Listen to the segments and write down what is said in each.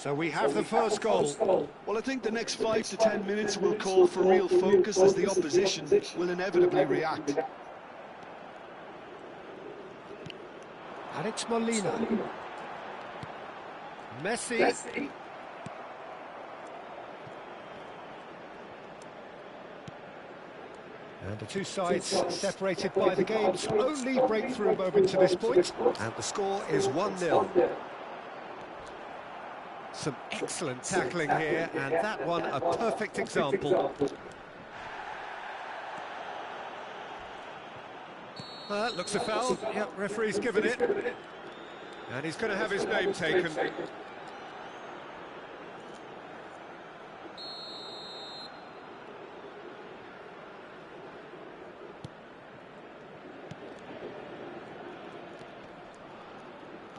So we have the first goal. Well, I think the next 5 to 10 minutes will call for real focus as the opposition will inevitably react. And it's Molina. Messi. And the two sides separated by the game's only breakthrough moment to this point. And the score is 1-0. Some excellent tackling here, and that one a perfect example. Looks a foul. Yep, referee's given it. And he's going to have his name taken.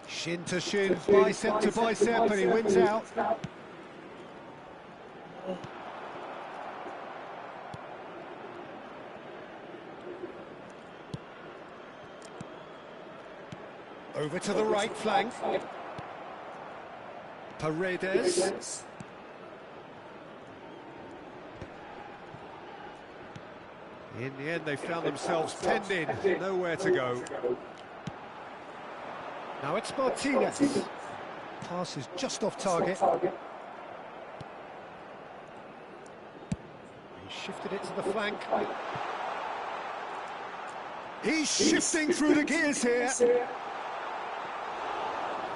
Shin to shin, bicep to bicep, and he wins out. Over to the right flank. Paredes. In the end, they found themselves penned in, nowhere to go. Now it's Martinez. Pass is just off target. He shifted it to the flank. He's shifting through the gears here.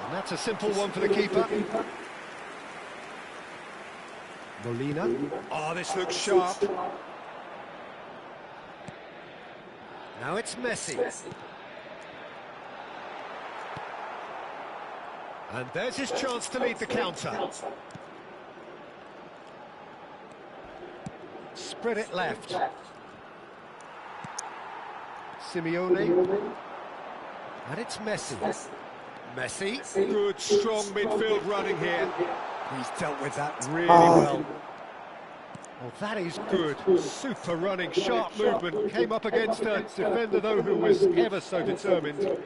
And that's a simple one for the keeper. Molina. Oh, this looks sharp. Now it's Messi. And there's his chance to lead the counter. Spread it left. Simeone. And it's Messi. Messi. Good, strong midfield running here. He's dealt with that really well. Well, that is good. Super running, sharp movement. Came up against a defender, though, who was ever so determined.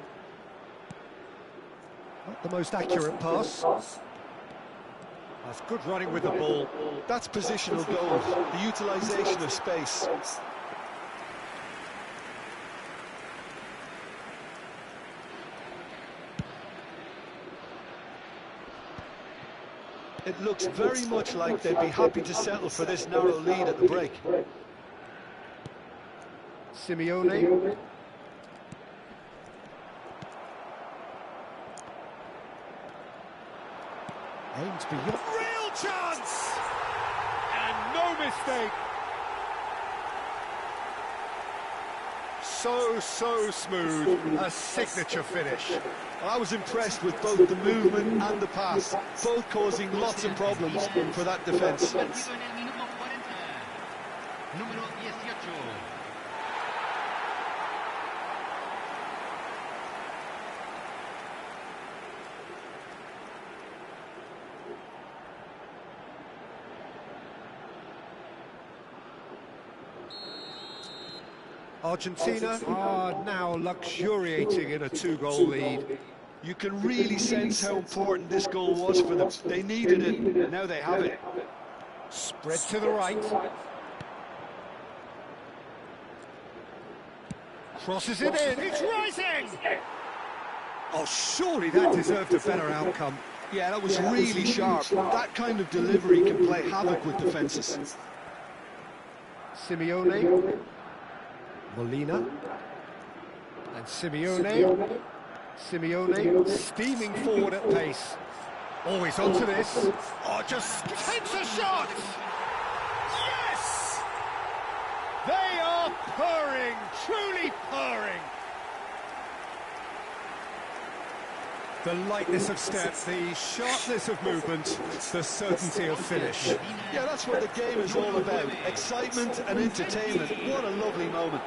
Not the most accurate pass. That's good running with the ball. That's positional goal, the utilisation of space. It looks very much like they'd be happy to settle for this narrow lead at the break. Simeone. Aims beyond. Real chance! And no mistake. So smooth. A signature finish. I was impressed with both the movement and the pass, both causing lots of problems for that defence. Argentina are now luxuriating in a two-goal lead. You can really sense how important this goal was for them. They needed it, now they have it. Spread to the right. Crosses it in, it's rising! Oh, surely that deserved a better outcome. Yeah, that was really sharp. That kind of delivery can play havoc with defences. Simeone. Molina. And Simeone. Simeone steaming forward at pace. Always onto this. Oh, just takes a shot! Yes! They are purring, truly purring. The lightness of step, the sharpness of movement, the certainty of finish. Yeah, that's what the game is all about. Excitement and entertainment. What a lovely moment.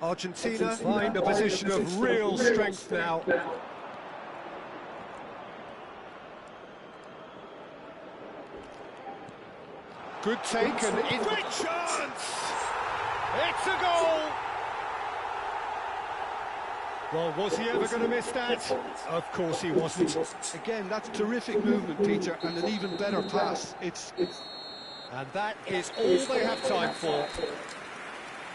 Argentina find a position of real strength now. Good take and great chance! It's a goal! Well, was he ever going to miss that? Of course he wasn't. Again, that's terrific movement, Peter, and an even better pass. And that is all they have time for.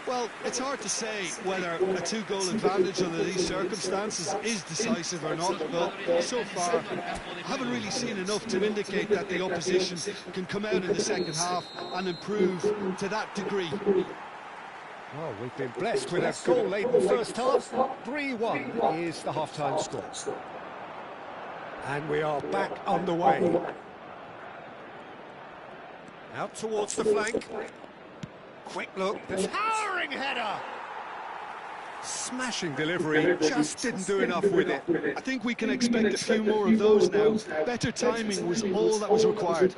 Well, it's hard to say whether a two-goal advantage under these circumstances is decisive or not, but so far I haven't really seen enough to indicate that the opposition can come out in the second half and improve to that degree. Well, we've been blessed with a goal-laden first half. 3-1 is the half-time score. And we are back underway. Out towards the flank. Quick look, the towering header! Smashing delivery, just didn't do enough with it. I think we can expect a few more of those now. Better timing was all that was required.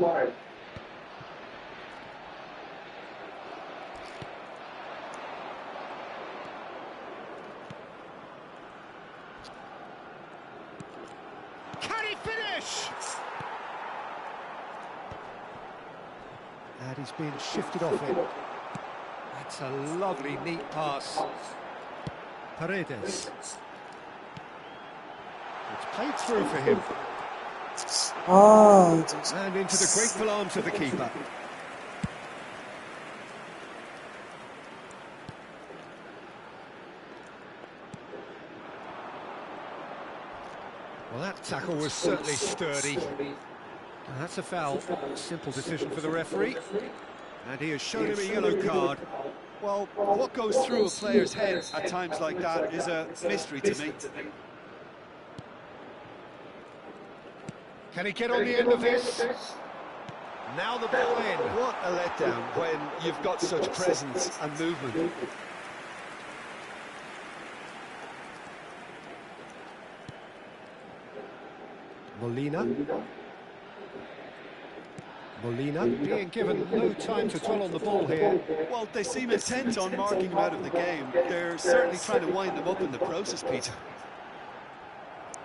Can he finish? And he's been shifted off it. That's a lovely, neat pass. Paredes. It's played through for him. And into the grateful arms of the keeper. Well, that tackle was certainly sturdy. And that's a foul. Simple decision for the referee. And he has shown him a yellow card. Well, what goes through a player's head at times like that is a mystery to me. Can he get on the end of this? Now the ball in. What a letdown when you've got such presence and movement. Molina being given no time to dwell on the ball here. Well, they seem intent on marking him out of the game. They're certainly trying to wind him up in the process, Peter.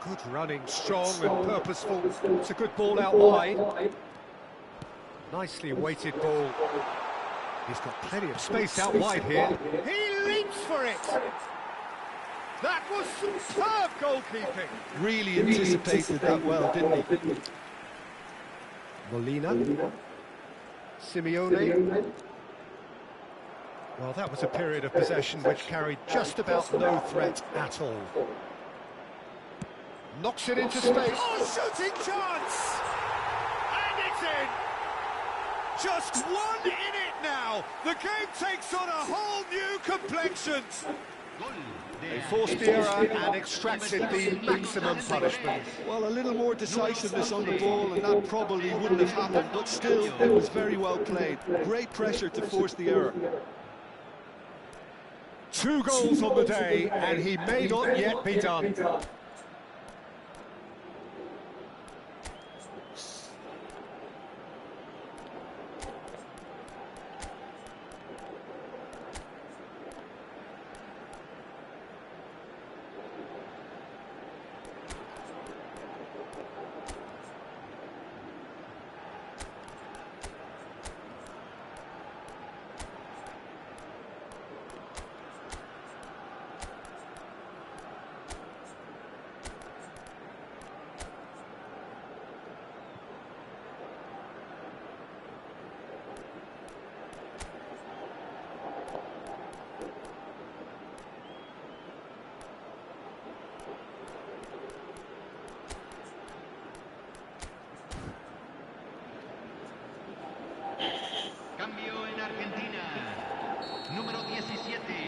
Good running, strong and purposeful. It's a good ball out wide. Nicely weighted ball. He's got plenty of space out wide here. He leaps for it! That was superb goalkeeping! Really anticipated that well, didn't he? Molina. Simeone. Well, that was a period of possession which carried just about no threat at all. Knocks it into space. Oh, shooting chance! And it's in! Just one in it now! The game takes on a whole new complexion! They forced the error and extracted the maximum punishment. Well, a little more decisiveness on the ball and that probably wouldn't have happened, but still, it was very well played. Great pressure to force the error. 2 goals on the day, and he may not yet be done.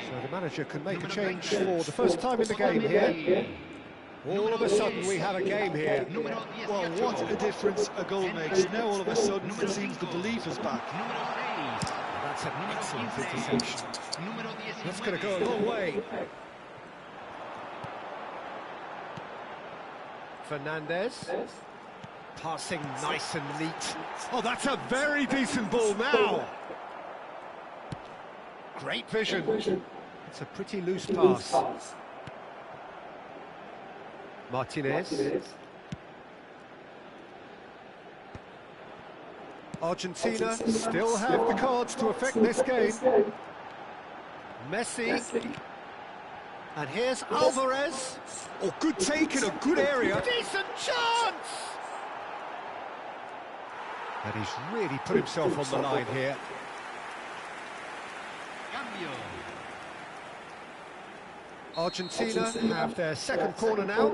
So the manager can make a change for the first time in the game here. All of a sudden we have a game here. Well, what a difference a goal makes. Now all of a sudden it seems the belief is back. That's an excellent interception. That's going to go a long way. Fernandez. Passing nice and neat. Oh, that's a very decent ball now. Great vision. It's a pretty loose pass. Martinez. Argentina still have the cards to affect this game. Messi. And here's Alvarez. Oh, good take in a good area. Decent chance! And he's really put himself on the line here. Argentina have their second corner now.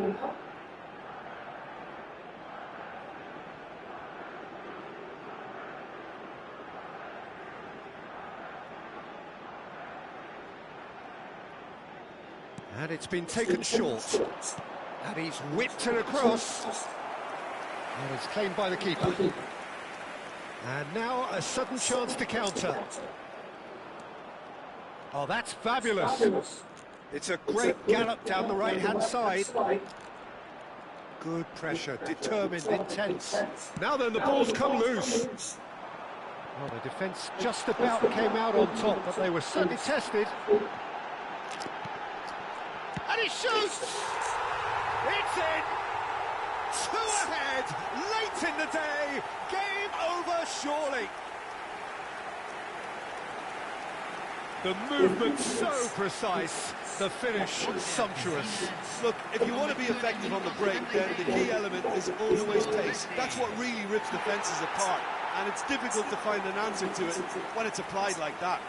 And it's been taken short. And he's whipped it across. And it's claimed by the keeper. And now a sudden chance to counter. Oh, that's fabulous. It's a great gallop down the right-hand side. Good pressure, determined, intense. Now then, the ball's come loose. Well, the defence just about came out on top, but they were certainly tested. And he shoots! It's in! 2 ahead, late in the day, game over surely. The movement so precise, the finish sumptuous. Look, if you want to be effective on the break, then the key element is always pace. That's what really rips defences apart, and it's difficult to find an answer to it when it's applied like that.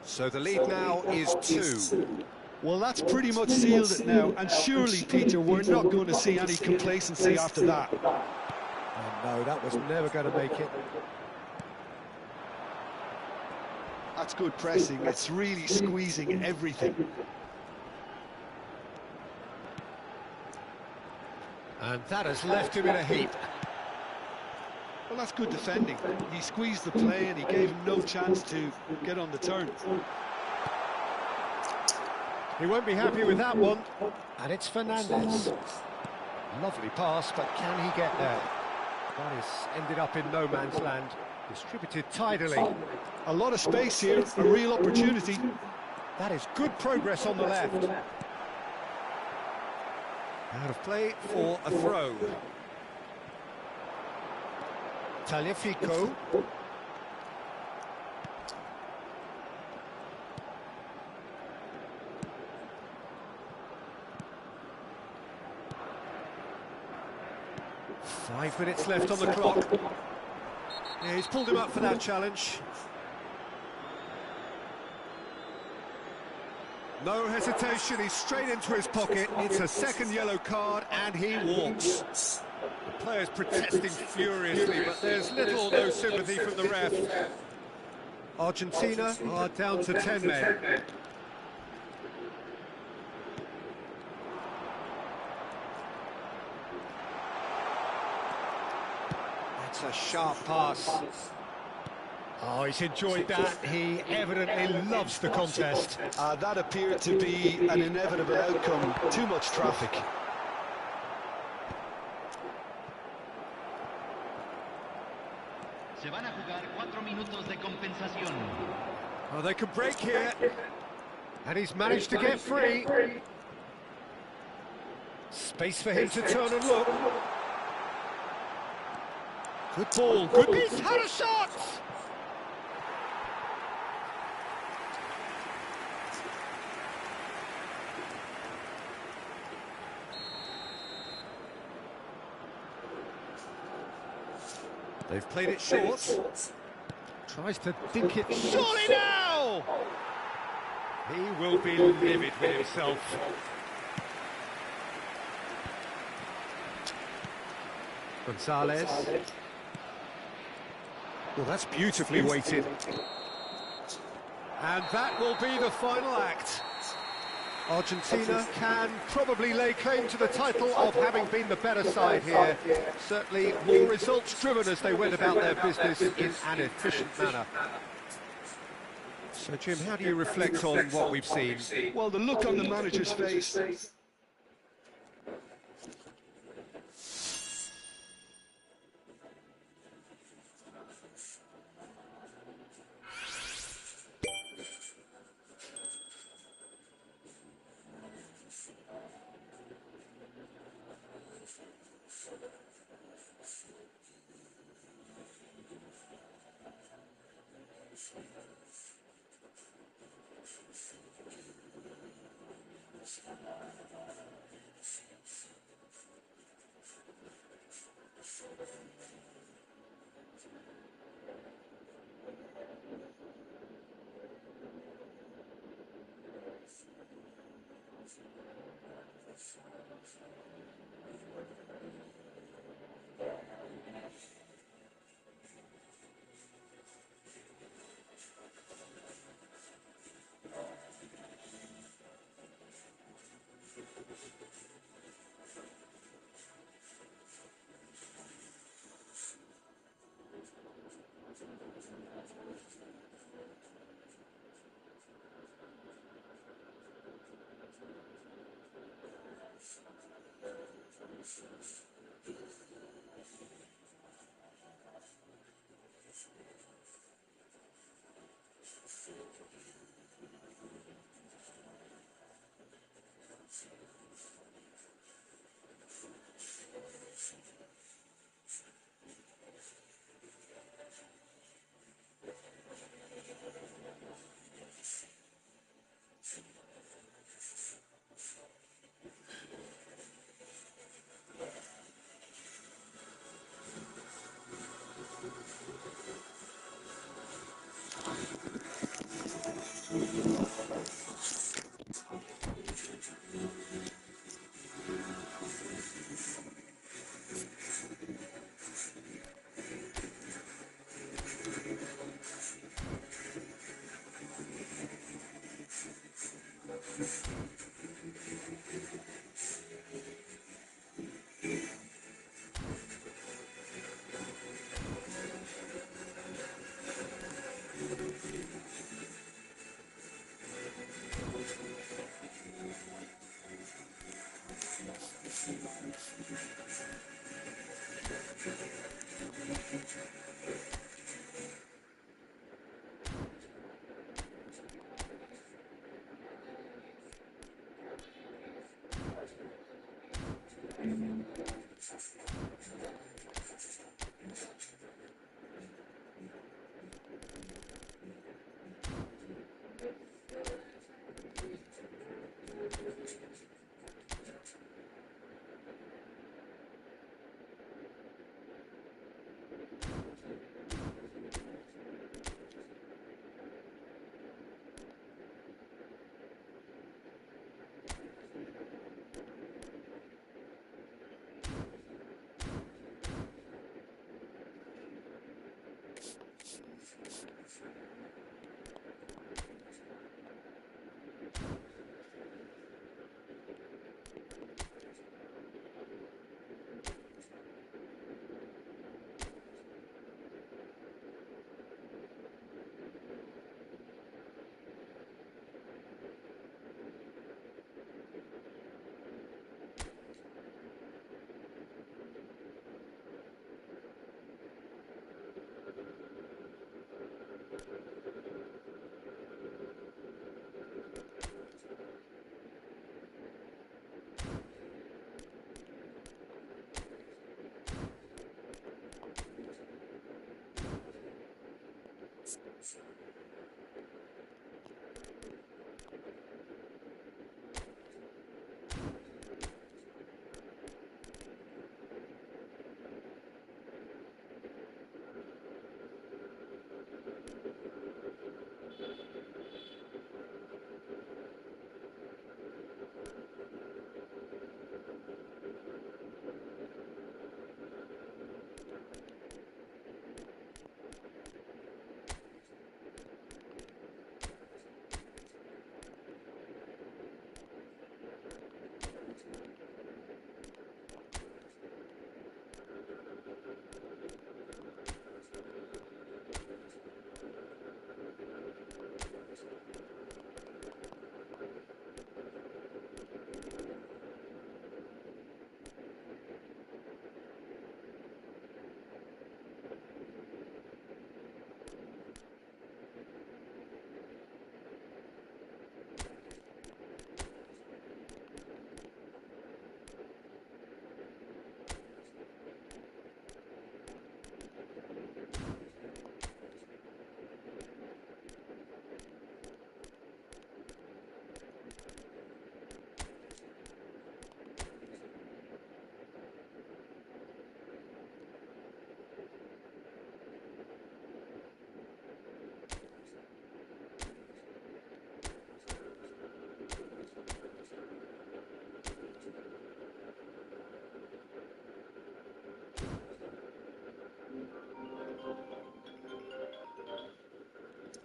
So the lead now is 2. Well, that's pretty much sealed it now, and surely, Peter, we're not going to see any complacency after that. Oh, no, that was never going to make it. That's good pressing. It's really squeezing everything. And that has left him in a heap. Well, that's good defending. He squeezed the play and he gave him no chance to get on the turn. He won't be happy with that one. And it's Fernandez. Lovely pass, but can he get there? That is ended up in no man's land. Distributed tidily. A lot of space here, a real opportunity. That is good progress on the left. Out of play for a throw. Tagliafico. Five minutes left on the clock. Yeah, he's pulled him up for that challenge. No hesitation, he's straight into his pocket. It's a second yellow card and he walks. The player's protesting furiously, but there's little or no sympathy from the ref. Argentina are down to 10 men. That's a sharp pass. Oh, he's enjoyed that. He evidently loves the contest. That appeared to be an inevitable outcome. Too much traffic. Se van a jugar 4 minutos de compensación. Oh, they could break here. And he's managed to get free. Space for him to turn and look. Good ball, good. He's had a shot! They've played it short. Tries to dink it. Surely now! He will be livid with himself. Gonzalez. Well, that's beautifully weighted. And that will be the final act. Argentina can probably lay claim to the title of having been the better side here. Certainly more results driven as they went about their business in an efficient manner. So, Jim, how do you reflect on what we've seen? Well, the look on the manager's face.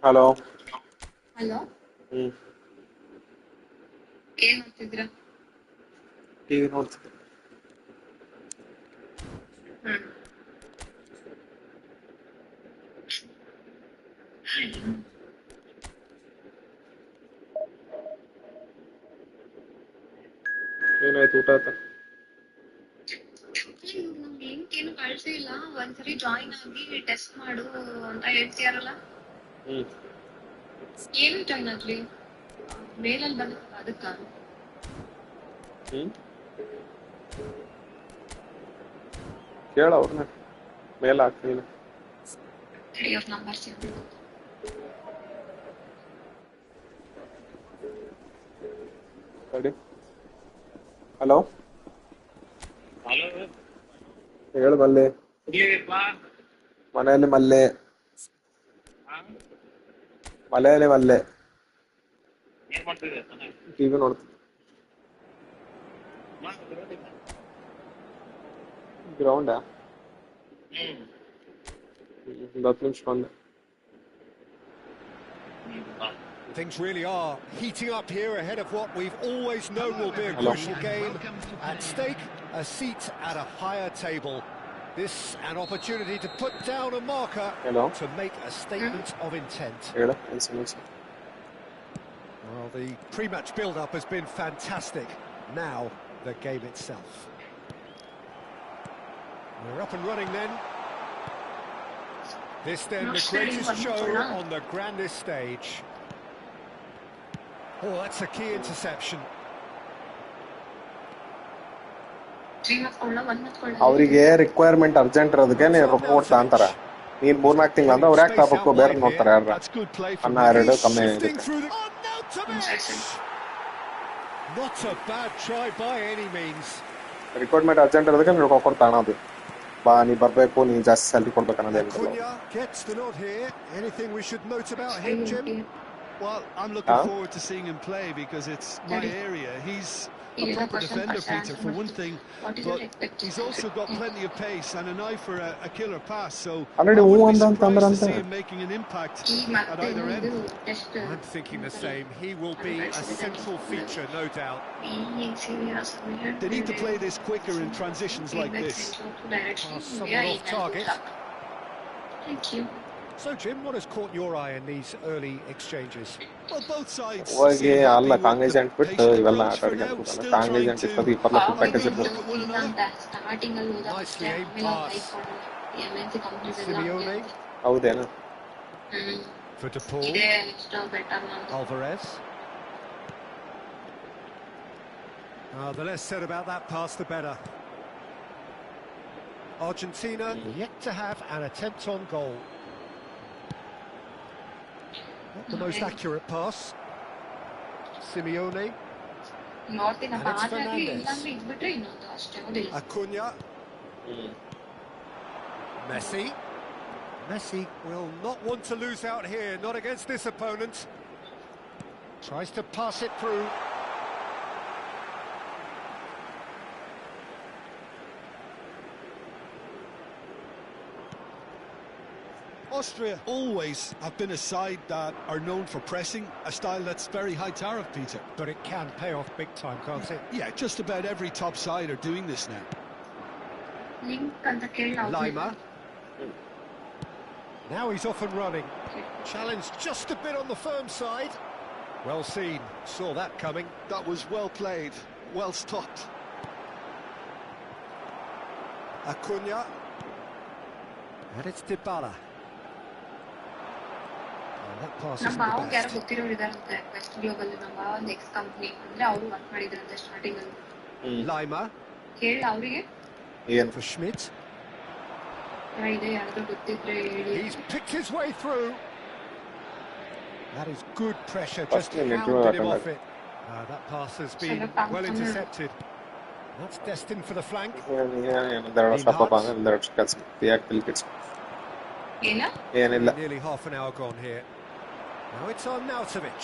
Hello. Hello, ಹ್ಮ್. ಏನ್ ಮಾಡ್ತಿದ್ರ? TV ನೋಡ್ತಿದ್ದೆ. ಹ್ಮ್. ಏನಾಯ್ತು, ಊಟ ಆಯ್ತಾ? ನಮ್ಗೆ ಏನು ಕಳ್ಸೇ ಇಲ್ಲ. ಒಂದ್ಸರಿ ಜಾಯಿನ್ ಆಗಿ ಟೆಸ್ಟ್ ಮಾಡು ಅಂತ ಹೇಳ್ತೀಯಾರಲ್ಲ, ಹ್ಮ್. ಏನು ಜಾಯಿನ್ ಆಗ್ಲಿ? ಮೇಲಲ್ಲಿ ಬಂದಲ್ಲ ಅದಕ್ಕ? ಹ್ಮ್. ಕೇಳ ಅವ್ರನ್ನ, ಮೇಲ್ ಹಾಕ್ತೀನಿ. ತ್ರೀ ಆಫ್ ನಂಬರ್ಸ್ ಇರ್ಬೇಕು. ರೆಡಿ. ಹಲೋ, ಹೇಳು ಮಲ್ಲೆ. ಮನೆಯಲ್ಲಿ ಮಲ್ಲೆ. ಮಲೆಯಲ್ಲಿ ಮಲ್ಲೆ. ಟಿವಿ ನೋಡ್ತಿದ್ದೆ. ಗ್ರೌಂಡಾ? ಒಂದು 10 ನಿಮಿಷ ಬಂದೆ. Things really are heating up here ahead of what we've always known will be a crucial game. At stake, a seat at a higher table. This an opportunity to put down a marker to make a statement of intent. ಹೇಳು, ಏನು ಸಮಸ್ಯೆ? Well, the pre-match build-up has been fantastic. Now, the game itself. We're up and running then. This then the greatest show on the grandest stage. Oh, that's a key interception. ಅವರಿಗೆ requirement urgent ಇರೋದಕ್ಕೆ ನೀನು ರೊಕ್ಕ ಕೊಡ್ತಾ ಅಂತಾರೆ. ನೀನ್ 3-4 ತಿಂಗಳು ಅಂದ್ರೆ ಅವ್ರು ಯಾಕೆ ತಾಪಕ್ಕೋ ಬೇರೆ ನೋಡ್ತಾರೆ ಯಾರ ಅನ್ನ 2 ಕಮ್ಮಿ ಆಗುತ್ತೆ. Not a bad try by any means. Requirement urgent ಇರೋದಕ್ಕೆ ನೀನು ರೊಕ್ಕ ಕೊಡ್ತಾ ಅನ್ನೋದು. ಬಾ, ನೀ ಬರ್ಬೇಕು, ನೀ ಜಾಸ್ತಿ ಸ್ಯಾಲರಿ ಕೊಡ್ಬೇಕು ಅನ್ನೋದೇನಿಲ್ಲ. Gets the nod here. Anything we should note about him, Jim? Well, I'm looking forward to seeing him play because it's my area. He's a proper defender, Peter, for one thing, but he's also got plenty of pace and an eye for a killer pass, so I wouldn't be surprised to see him making an impact at either end. I'm thinking the same. He will be a central feature, no doubt. They need to play this quicker in transitions like this. Someone off target. Thank you. So, Jim, what has caught your eye in these early exchanges? Well, both sides ಹೋಗಿ seem ಅಲ್ಲ happy with ಕಾಂಗ್ರೆಜೆಂಟ್ the ಬಿಟ್ಟು patient ಇವೆಲ್ಲ approach ಆಟ for ಆಡಿಗೆ now, ಹಾಕ್ಬಿಡಲ್ಲ. still ಕಾಂಗ್ರೆಜೆಂಟ್ trying ಇಷ್ಟೊತ್ತು to 20 lakh package look ಇರ್ಬೋದು. at one another. Nicely aimed pass. Simeone. ಹೌದೇನು? For De Paul. Alvarez. The less said about that pass, the better. Argentina yet to have an attempt on goal. Not the most accurate pass. Simeone. And it's Fernandez. Acuna. Messi. Messi will not want to lose out here, not against this opponent. Tries to pass it through. Austria always have been a side that are known for pressing, a style that's very high tariff, Peter. But it can pay off big time, can't it? Yeah, just about every top side are doing this now. Lima. Now he's off and running. Challenged just a bit on the firm side. Well seen, saw that coming. That was well played, well stopped. Acuna. And it's Dybala. That pass isn't the best. Lima. ಏನು? For Schmidt. He's picked his way through. That is good pressure, just hounded him off it. That pass has been well intercepted. That's destined for the flank. Nearly half an hour gone here. Now it's on Nautovic.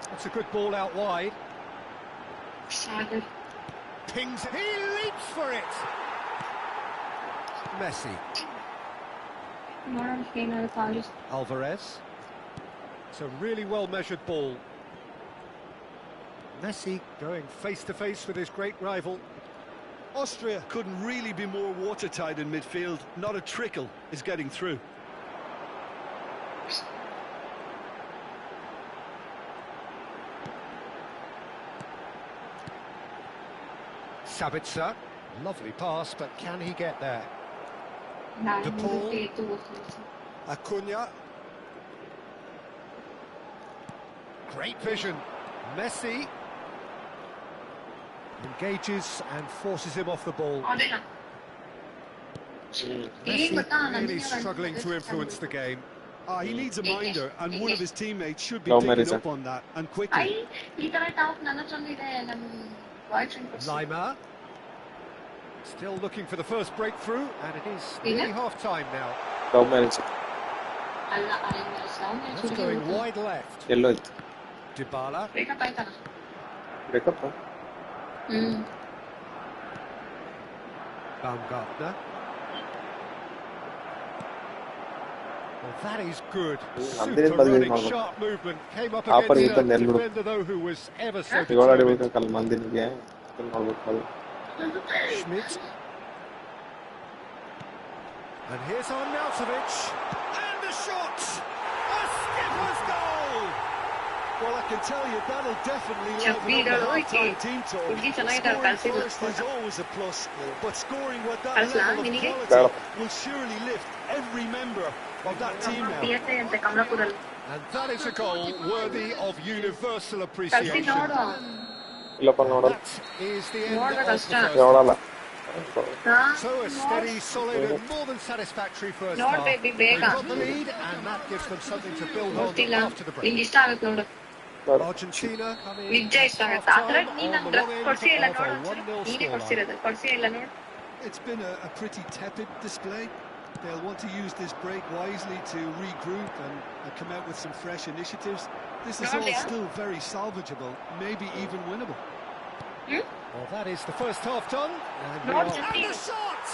That's a good ball out wide. Pings it. He leaps for it. Messi. ನೋಡೋಣ ಏನಾದ್ರು ಕಾಲ್ Alvarez. It's a really well-measured ball. Messi going face-to-face with his great rival. Austria couldn't really be more watertight in midfield. Not a trickle is getting through. Sabitzer, lovely pass, but can he get there? ನಾನು The ball. ತೋರಿಸ್ತೀನಿ. Acuna. Great vision. Messi engages and forces him off the ball. ಅದೇನಾ? Messi ಗೊತ್ತಾ, really ನನಗೆ struggling to influence the game. He needs a minder, and one of his teammates should be No, picking Marisa. up on that, and I quickly. ಈ ತರ top ನನ್ನ ಹತ್ರನೂ ಇದೆ ನಮ್ಮ boy friend Lima. Still looking for the first breakthrough, and it is Yeah. nearly half-time now. Love marriage ಅಲ್ಲ That's going wide left. ಎಲ್ಲೋ ಇತ್ತು Dybala. Breakup ಆಯ್ತಲ್ಲ breakup Baumgartner. Well, that is good. Nandini Super badal running, ಮಾಡ್ಬೇಕು. sharp movement. Came up Upper against weekend a ಎಲ್ರು. defender, though, who was ever so ಈಗ determined. ಓಡಾಡಿಬೇಕಲ್ಲ ಮಂದಿನಿಗೆ ನೋಡ್ಬೇಕು ಅದು Schmidt. And here's Arnautovic. And the shot! A skipper's goal! Well, I can tell you that'll definitely liven up the Chappido, half-time team talk. ಹುಡುಗಿ ಚೆನ್ನಾಗಿದ್ದಾರೆ Scoring ಕಳ್ಸಿದ್ರು first is always a plus, but scoring with that ಕಳ್ಸ್ಲಾ level of ನಿನಗೆ? quality will surely lift every member of that team now. PSI ಅಂತೆ ಕಮಲಾಪುರಲ್ಲಿ And that is a goal worthy of universal ಕಳ್ಸಿ appreciation. ನೋಡು ಇಲ್ಲಪ್ಪ ನೋಡಲ್ಲ That is the end of ನೋಡ್ಬೇಕು the ಅಷ್ಟೇ. first. ನೋಡಲ್ಲ So a steady, solid and more than satisfactory first ನೋಡ್ half. baby, They ಬೇಗ. got the lead and that gives them something to build on ಗೊತ್ತಿಲ್ಲ after the break. ನಿಂಗೆ ಇಷ್ಟ ಆಗುತ್ತೆ ನೋಡು Argentina coming ನಿಜ ಇಷ್ಟ at ಆಗುತ್ತೆ ಆ ಥರ half-time ನೀನ್ on ನನ್ the ಡ್ರೆಸ್ wrong end ಕೊಡ್ಸಿ ಇಲ್ಲ of ನೋಡು a ಒಂದ್ಸರಿ 1-0 ನೀನೇ scoreline. ಕೊಡ್ಸಿರೋದು ಕೊಡ್ಸಿ ಇಲ್ಲ ನೋಡು It's been a pretty tepid display. They'll want to use this break wisely to regroup and come out with some fresh initiatives. This is all Yeah. still very salvageable, maybe even winnable. Well, that is the first half done. And we Not are- just and you. the shot!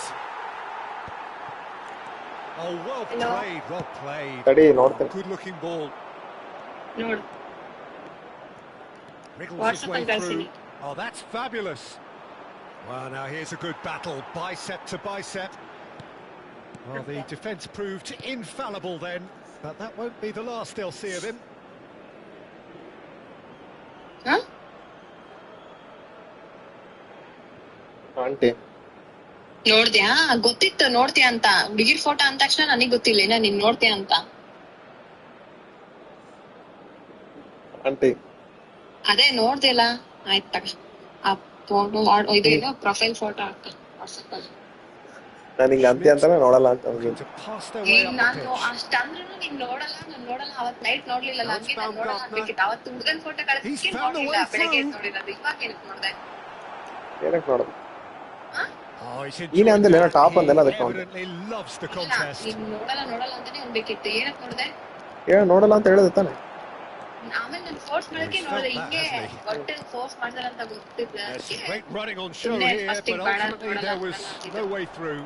Oh, well Hello. played, well played. ತಡಿ ನೋಡ್ತೇನೆ Good-looking ball. ನೋಡು Wriggles What's his up way and through. Garcini? Oh, that's fabulous. Well, now here's a good battle, bicep to bicep. Well, the defence proved infallible then, but that won't be the last they'll see of him. ಹ aunty ನೋಡ್ದ್ಯಾ ಗೊತ್ತಿತ್ತು ನೋಡ್ತೀಯ ಅಂತ ಹುಡುಗಿರ್ photo ಅಂದ ತಕ್ಷಣ ನನಗ್ ಗೊತ್ತಿಲ್ಲ ಏನ ನೀನ್ ನೋಡ್ತೀಯ ಅಂತ ಆಂಟಿ ಅದೇ ನೋಡ್ದಿಲ್ಲ ಆಯ್ತು ತಗ ಆ ಫೋಟೋ ಇದು ಏನೋ ಪ್ರೊಫೈಲ್ ಫೋಟೋ ಹಾಕ ವಾಟ್ಸಪ್ ಅಲ್ಲಿ ನಾನು ಹಿಂಗ ಅಂತೆ ಅಂತಾನೆ ನೋಡಲ್ಲ ಅಂತ Looking to pass their way up the ನಾನು pitch. ಅಷ್ಟಂದ್ರೂ ನೀನ್ ನೋಡಲ್ಲ ನಾನ್ ನೋಡಲ್ಲ ಅವತ್ ನೈಟ್ ನೋಡ್ಲಿಲ್ಲ ಹಂಗೆ ನಾನ್ ನೋಡಲ್ಲ ಅನ್ಬೇಕಿತ್ತು ಅವತ್ತು ಹುಡುಗನ್ ಫೋಟೋ He's ಕಳಿಸಿ found the ನೋಡ್ಲಿಲ್ಲ way ಬೆಳಗ್ಗೆ through. ನೋಡಿರೋದು ಇವಾಗ ಏನಕ್ಕೆ ನೋಡ್ದೆ ಏನಕ್ಕೆ ನೋಡೋದು Oh, he's ನೀನ್ enjoyed ಅಂದಿಲ್ಲ, that. top ಅಂದೆಲ್ಲ He ಅದಕ್ಕೆ ಅವ್ನು. evidently loves the ಇಲ್ಲ contest. ನೀನ್ ನೋಡಲ್ಲ ಅಂತಾನೆ ಅನ್ಬೇಕಿತ್ತು ಏನಕ್ ನೋಡ್ದೆ ನೋಡಲ್ಲ ಅಂತ ಹೇಳಿದೆ ತಾನೆ ಆಮೇಲೆ ನಾನು ಫೋರ್ಸ್ ಮಾಡಕ್ಕೆ He's ನೋಡಿದೆ felt that, ಹಿಂಗೆ hasn't he? ಒಟ್ಟು ಫೋರ್ಸ್ ಮಾಡ್ತಾರಂತ ಗೊತ್ತಿದ್ದ There's some great running on show ಸುಮ್ನೆ here, first but ಗೆ ಬೇಡ ultimately ನೋಡಲ್ಲ there was ಅಂತಿದ್ದು. no way through.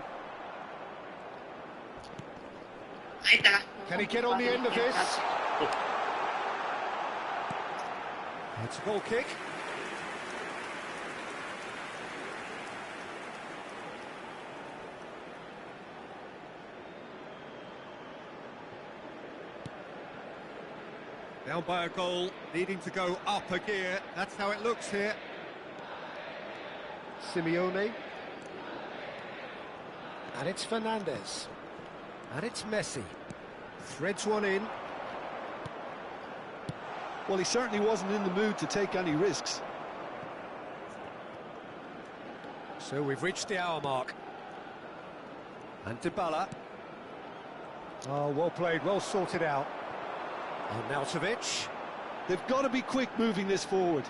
ಆಯ್ತಾ Can he get on the end of this? It's a goal kick. Down by a goal, needing to go up a gear. That's how it looks here. Simeone. And it's Fernandez. And it's Messi. Threads one in. Well, he certainly wasn't in the mood to take any risks. So we've reached the hour mark. And Dybala. Oh, well played, well sorted out. Arnautovic. They've got to be quick moving this forward.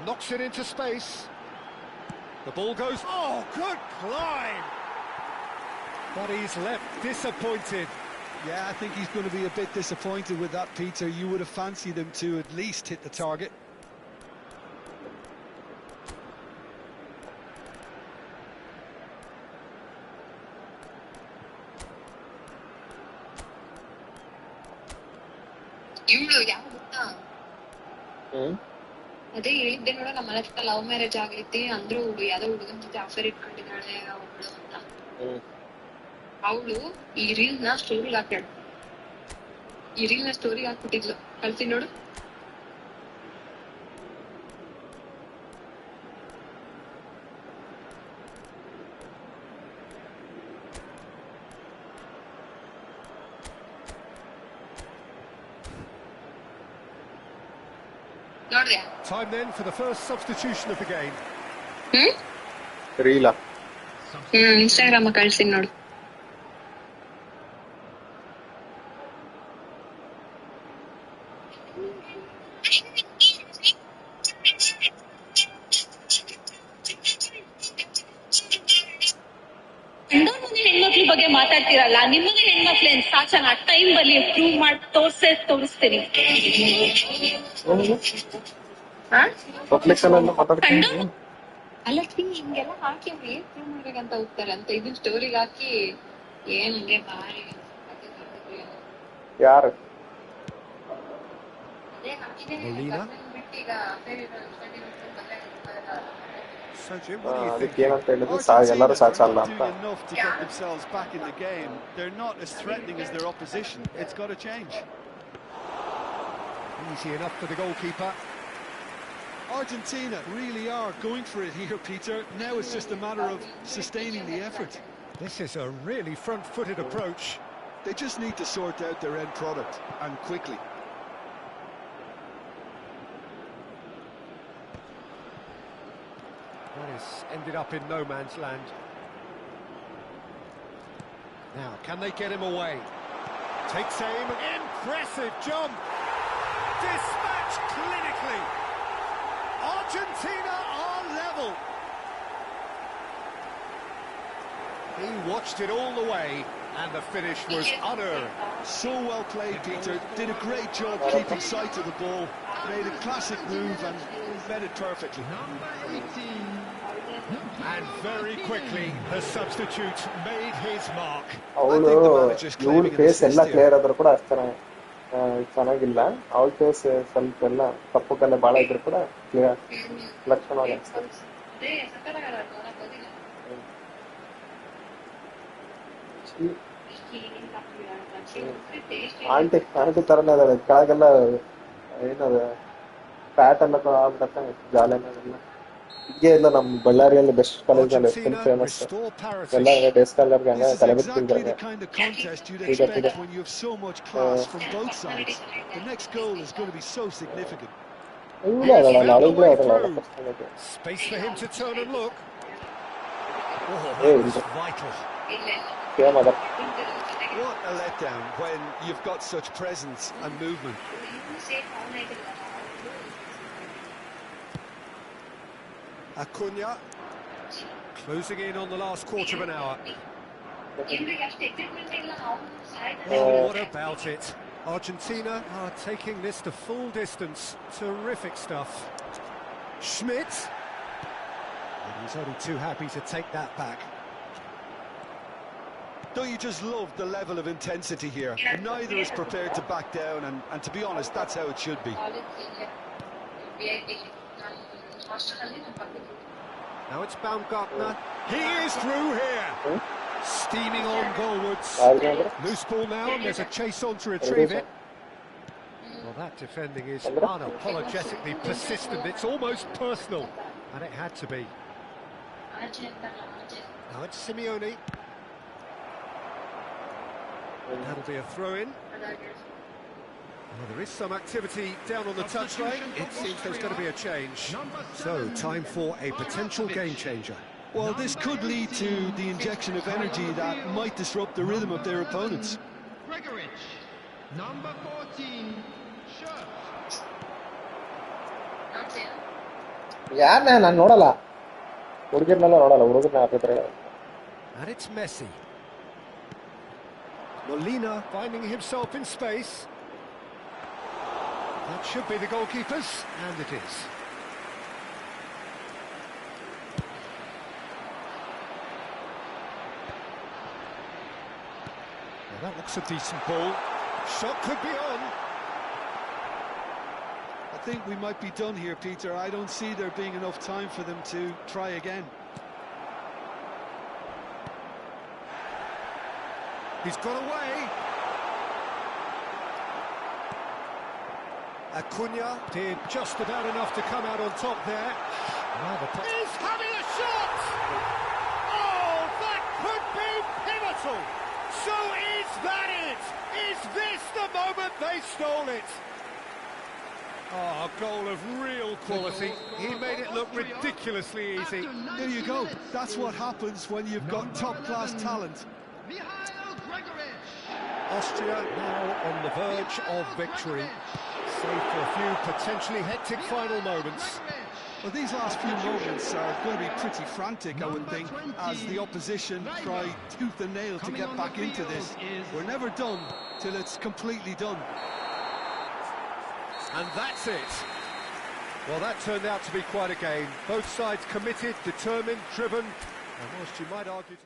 Knocks it into space. The ball goes... Oh, good climb! But he's left disappointed. Yeah, I think he's going to be a bit disappointed with that, Peter. You would have fancied him to at least hit the target. ಇವಳು ಯಾವ ಗೊತ್ತಾ ಅದೇ ಹೇಳಿದ್ದೆ ನೋಡ ನಮ್ಮ ಮನೆ ಹತ್ರ love marriage ಆಗೈತಿ ಅಂದ್ರು ಯಾವ್ದೋ ಹುಡುಗನ ಜೊತೆ ಅಫೇರ್ ಇಟ್ಕೊಂಡಿದ್ದಾಳೆ ಅವಳು ಅಂತ. ಅವಳು ಈ ರೀಲ್ ನ ಸ್ಟೋರಿಗೆ ಹಾಕ್ಯಾಳ. ಈ ರೀಲ್ ನ ಸ್ಟೋರಿಗೆ ಹಾಕ್ಬಿಟ್ಟಿದ್ಲು. ಕಳ್ಸಿ ನೋಡು. Time then for the first substitution of the game. ರೀಲಾ ಇನ್ಸ್ಟಾಗ್ರಾಮ್ ಕಳ್ಸಿ ನೋಡು. ಹೆಣ್ಮಕ್ಳ ಬಗ್ಗೆ ಮಾತಾಡ್ತಿರಲ್ಲ, ನಿಮ್ಮನೆ ಹೆಣ್ಮಕ್ಳು ಏನ್ ಸಾಚನ? ಟೈಮ್ ಬಲ್ಲಿ ಪ್ರೂವ್ ಮಾಡಿ ತೋರಿಸ್ತೀನಿ. ಅಲ್ಲ ಹಿಂಗೆಲ್ಲ ಹಾಕಿ ಅವ್ರು ಏನ್ ಪ್ರೂವ್ ಮಾಡ್ಬೇಕಂತ ಹೋಗ್ತಾರೆ ಅಂತ ಇದನ್ ಸ್ಟೋರಿಗೆ ಹಾಕಿ ಏನ್ ಹಂಗೆ ಭಾರಿ ಯಾರು ಅದಕ್ಕೇನಂತ ಹೇಳಿದ್ರು ಎಲ್ಲರೂ ಸಾಚಲ್ಲ ಅಂತ. Easy enough for the goalkeeper. Argentina really are going for it here, Peter. Now it's just a matter of sustaining the effort. This is a really front-footed approach. They just need to sort out their end product, and quickly. That has ended up in no man's land. Now, can they get him away? Takes aim, impressive jump! Dispatched clinically! Argentina are level! He watched it all the way, and the finish was unearned. So well played, Peter. Did a great job keeping sight of the ball. Made a classic move and read it perfectly. And very quickly, the substitute made his mark. ಇವಳ face ಎಲ್ಲ clear ಆದ್ರೂ ಕೂಡ ಅಷ್ಟು ಚೆನ್ನಾಗಿಲ್ಲ. ಅವಳ face ಸ್ವಲ್ಪ ಎಲ್ಲ ಕಪ್ಪು ಕಲೆ ಬಾಳ ಇದ್ರು ಕೂಡ ಕ್ಲಿಯರ್ ಲಕ್ಷಣ ಆಂಟಿ ತರನೇ ಅದಾವೆ. ಕೆಳಗೆಲ್ಲ ಏನದ ಫ್ಯಾಟ್ ಎಲ್ಲ ಆಗ್ಬಿಡತ್ತೆ ಜಾಲೆಲ್ಲ. ಹೀಗೆ ಇಲ್ಲ ನಮ್ಮ ಬಳ್ಳಾರಿಯಲ್ಲಿ ಬೆಸ್ಟ್ ಕಾಲೇಜಲ್ಲಿ ಫುಲ್ ಫೇಮಸ್ ಎಲ್ಲ ಡೇ ಸ್ಕಾಲರ್ಗೆ ಹಂಗ ತಲೆಬಿಟ್ಟಿದ್ದಾರೆ. ಇವಳೇ ಅದಲ್ಲ ಅವಳಿಗೆ ಅದಲ್ಲ Space for him to turn and look. What a letdown when you've got such presence and movement. Acuna closing in on the last quarter of an hour. Oh, what about it? Argentina are taking this to full distance. Terrific stuff. Schmidt. And he's only too happy to take that back. Don't you just love the level of intensity here? Neither is prepared to back down, and to be honest, that's how it should be. Now it's Baumgartner. He is through here. Steaming on goalwards. Loose ball now, and there's a chase on to retrieve it. Well, that defending is unapologetically persistent. It's almost personal, and it had to be. Now it's Simeone. That'll be a throw-in. Well, there is some activity down on the touchline. It seems there's going to be a change. So, time for a potential game changer. Well, this could lead to the injection of energy that might disrupt the rhythm of their opponents. Number 14, shirt. ಯಾರನ್ನ ನಾನು ನೋಡಲ್ಲ, ಹುಡುಗಿರ್ನೆಲ್ಲ ನೋಡಲ್ಲ, ಹುಡುಗರನ್ನ ಹಾಕಿದ್ರೆ. And it's Messi. Molina finding himself in space. That should be the goalkeepers, and it is. Well, that looks a decent ball. Shot could be on. think we might be done here, Peter. I don't see there being enough time for them to try again. He's got away. Acuna did just about enough to come out on top there. He's having a shot! Oh, that could be pivotal! So is that it? Is this the moment they stole it? Oh, a goal of real quality. He made it look ridiculously easy. There you go. That's what happens when you've got top-class talent. Austria now on the verge of victory. Save for a few potentially hectic final moments. Well, these last few moments are going to be pretty frantic, I would think, as the opposition try tooth and nail to get back into this. We're never done till it's completely done. And that's it. Well, that turned out to be quite a game. Both sides committed, determined, driven, and whilst you might argue...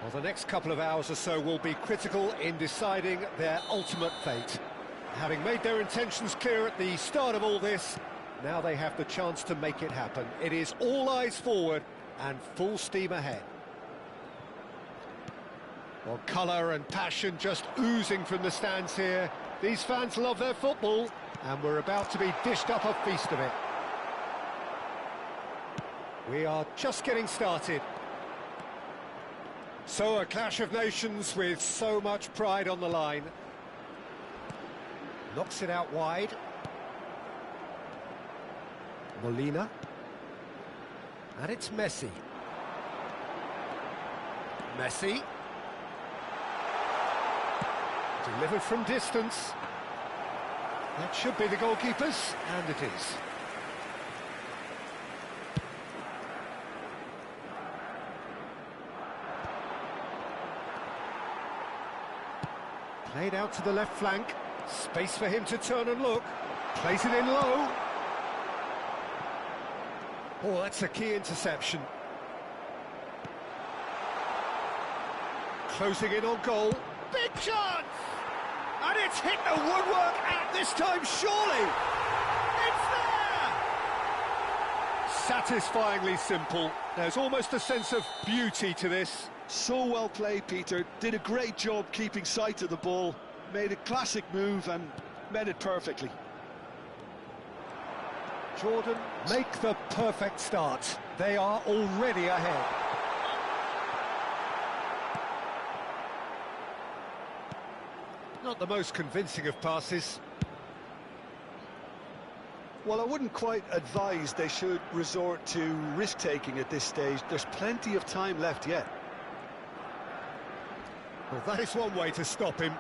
Well, the next couple of hours or so will be critical in deciding their ultimate fate. Having made their intentions clear at the start of all this, now they have the chance to make it happen. It is all eyes forward and full steam ahead. Well, colour and passion just oozing from the stands here. These fans love their football, and we're about to be dished up a feast of it. We are just getting started. So a clash of nations with so much pride on the line. Knocks it out wide. Molina. And it's Messi. Messi. Delivered from distance. That should be the goalkeeper's, and it is. Played out to the left flank. Space for him to turn and look. Plays it in low. Oh, that's a key interception. Closing in on goal. Big chance! And it's hit the woodwork at this time, surely! It's there! satisfyingly simple. There's almost a sense of beauty to this. So well played, Peter. Did a great job keeping sight of the ball. Made a classic move and met it perfectly. Jordan make the perfect start. They are already ahead. Not the most convincing of passes. Well, I wouldn't quite advise they should resort to risk-taking at this stage. There's plenty of time left yet. Well, that is one way to stop him.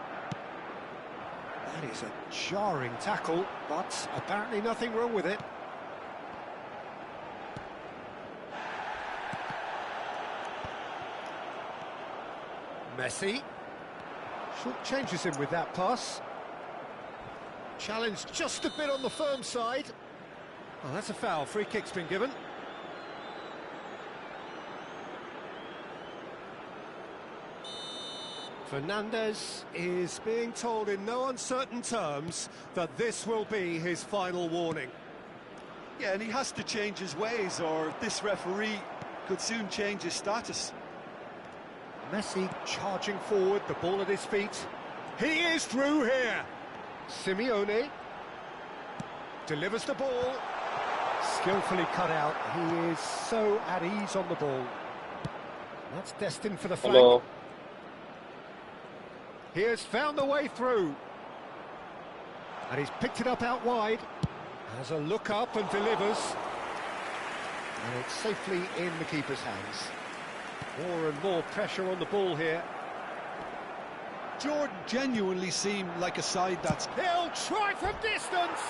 That is a jarring tackle, but apparently nothing wrong with it. Messi. Short changes him with that pass. Challenge just a bit on the firm side. Oh, that's a foul. Free kick's been given. Fernandez is being told in no uncertain terms that this will be his final warning. Yeah, and he has to change his ways, or this referee could soon change his status. Messi charging forward, the ball at his feet. He is through here. Simeone delivers the ball. Skillfully cut out. He is so at ease on the ball. That's destined for the flank. Hello. He has found the way through. And he's picked it up out wide. Has a look up and delivers. And it's safely in the keeper's hands. More and more pressure on the ball here. Jordan genuinely seemed like a side that's... He'll try from distance!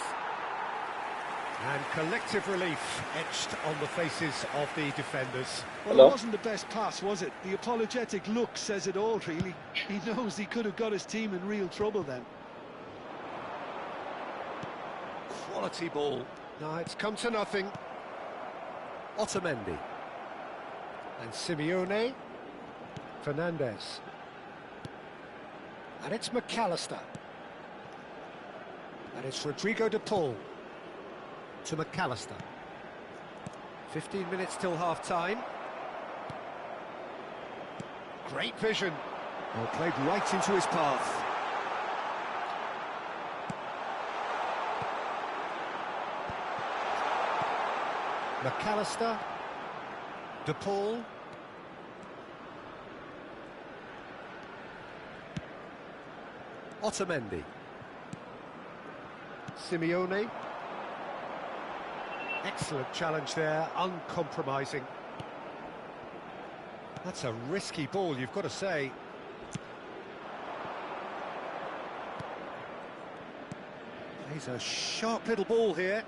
And collective relief etched on the faces of the defenders. Well, Hello? it wasn't the best pass, was it? The apologetic look says it all, really. He knows he could have got his team in real trouble then. Quality ball. No, it's come to nothing. Otamendi. And Simeone. Fernandez. And it's McAllister. And it's Rodrigo de Paul to McAllister. 15 minutes till half-time. Great vision. Well, played right into his path. McAllister. De Paul. Otamendi. Simeone. Excellent challenge there, uncompromising. That's a risky ball, you've got to say. He's a sharp little ball here.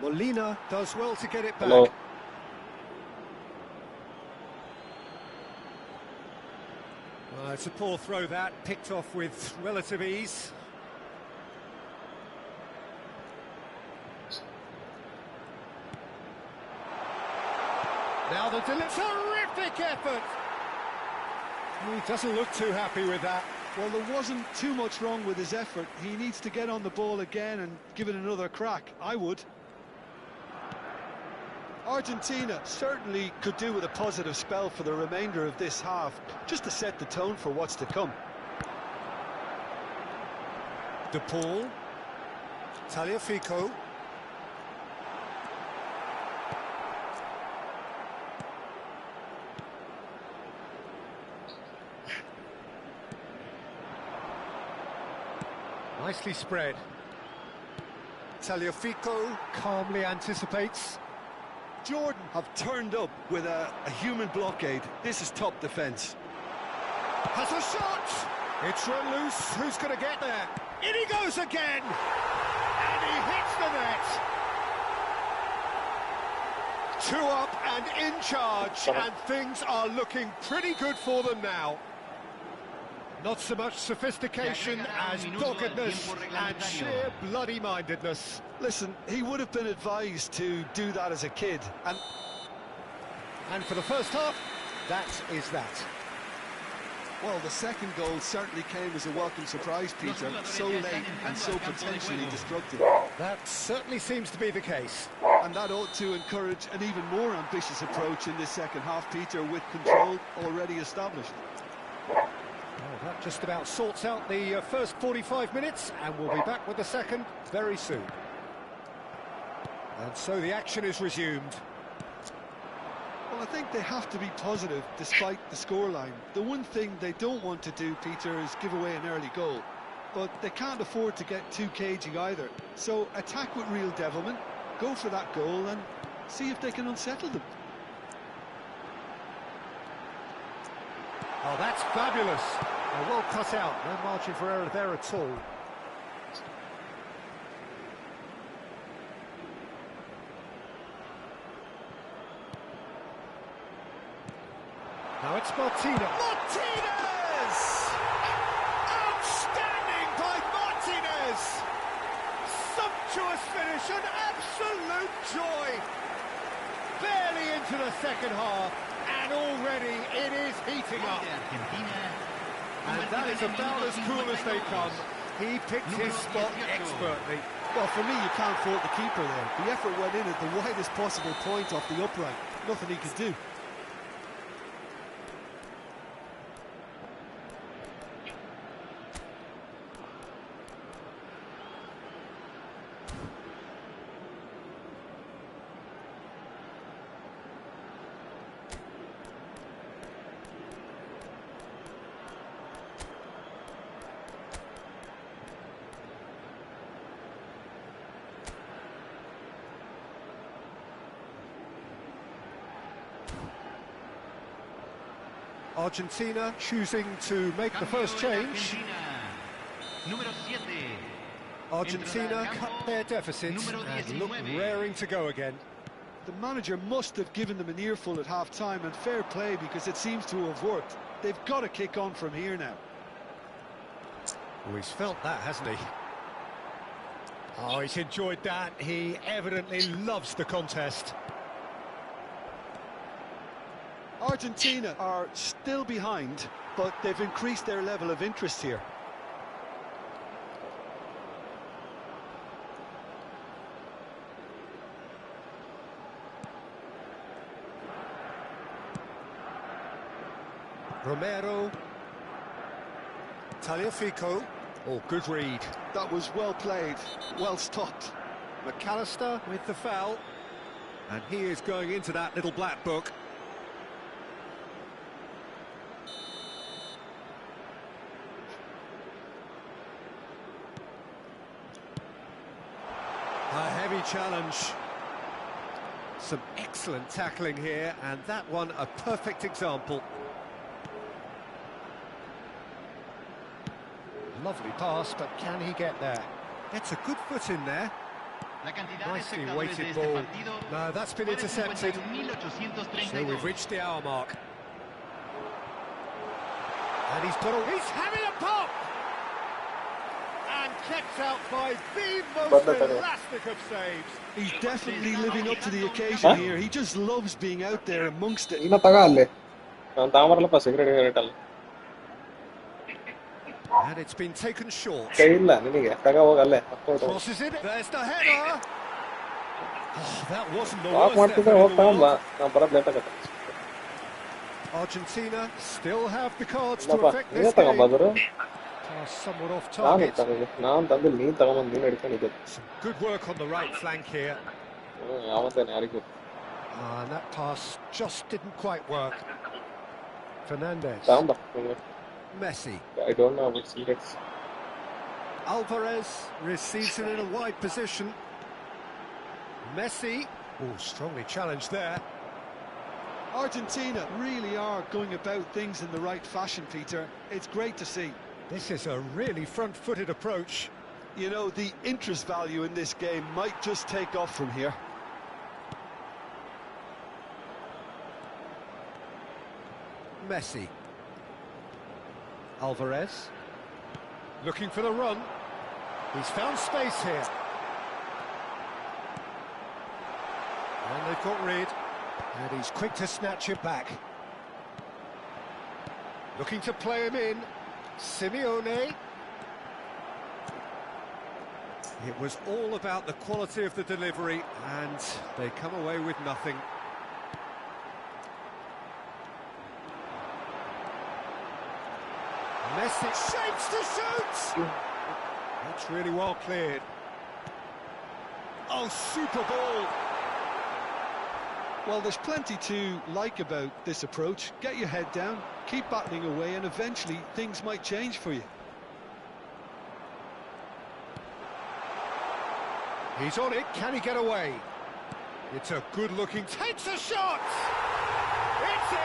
Molina does well to get it back. Hello. Well, it's a poor throw that, picked off with relative ease. Now the terrific effort! He doesn't look too happy with that. Well, there wasn't too much wrong with his effort. He needs to get on the ball again and give it another crack. I would. Argentina certainly could do with a positive spell for the remainder of this half, just to set the tone for what's to come. De Paul. Tagliafico. Nicely spread. Tagliafico calmly anticipates. Jordan have turned up with a human blockade. This is top defence. Has a shot! It's run loose. Who's going to get there? In he goes again! And he hits the net! 2 up and in charge, and things are looking pretty good for them now. Not so much sophistication as doggedness and sheer bloody-mindedness. Listen, he would have been advised to do that as a kid. And for the first half, that is that. Well, the second goal certainly came as a welcome surprise, Peter. So late and so potentially destructive. That certainly seems to be the case. And that ought to encourage an even more ambitious approach in this second half, Peter, with control already established. Well, that just about sorts out the first 45 minutes, and we'll be back with the second very soon. And so the action is resumed. Well, I think they have to be positive despite the scoreline. The one thing they don't want to do, Peter, is give away an early goal. But they can't afford to get too cagey either. So attack with real devilment, go for that goal and see if they can unsettle them. Oh, that's fabulous. Well cut out, no margin for error there at all. Now it's Martinez. Martinez! Outstanding by Martinez! Sumptuous finish, an absolute joy! Barely into the second half, and already it is heating up. And that is about as cool as they come. He picked his spot expertly. Well, for me, you can't fault the keeper there. The effort went in at the widest possible point off the upright. Nothing he could do. Argentina choosing to make the first change. Argentina cut their deficit and look raring to go again. The manager must have given them an earful at half-time, and fair play because it seems to have worked. They've got to kick on from here now. Oh, he's felt that, hasn't he? Oh, he's enjoyed that. He evidently loves the contest. Argentina are still behind, but they've increased their level of interest here. Romero. Taliafico. Oh, good read. That was well played, well stopped. McAllister with the foul. And he is going into that little black book. A heavy challenge. Some excellent tackling here, and that one a perfect example. Lovely pass, but can he get there? Gets a good foot in there. Nicely weighted ball. No, that's been intercepted. So we've reached the hour mark. And he's having a pop! And kept out by the most elastic of saves. He's definitely living up to the occasion here. He just loves being out there amongst it. And it's been taken short. Crosses it. There's the header. Oh, that wasn't the worst. Argentina still have the cards to affect this game. Pass somewhat off target. Some good work on the right flank here. And that pass just didn't quite work. Fernandez. Messi. I don't know which index. Alvarez receives it in a wide position. Messi. Oh, strongly challenged there. Argentina really are going about things in the right fashion, Peter. It's great to see. This is a really front-footed approach. You know, the interest value in this game might just take off from here. Messi. Alvarez. Looking for the run. He's found space here. And they've got rid. And he's quick to snatch it back. Looking to play him in. Simeone. It was all about the quality of the delivery, and they come away with nothing. Messi shapes to shoot! That's really well cleared. Oh, super ball! Well, there's plenty to like about this approach. Get your head down, keep battling away, and eventually things might change for you. He's on it, can he get away? It's a good-looking, takes a shot! It's in!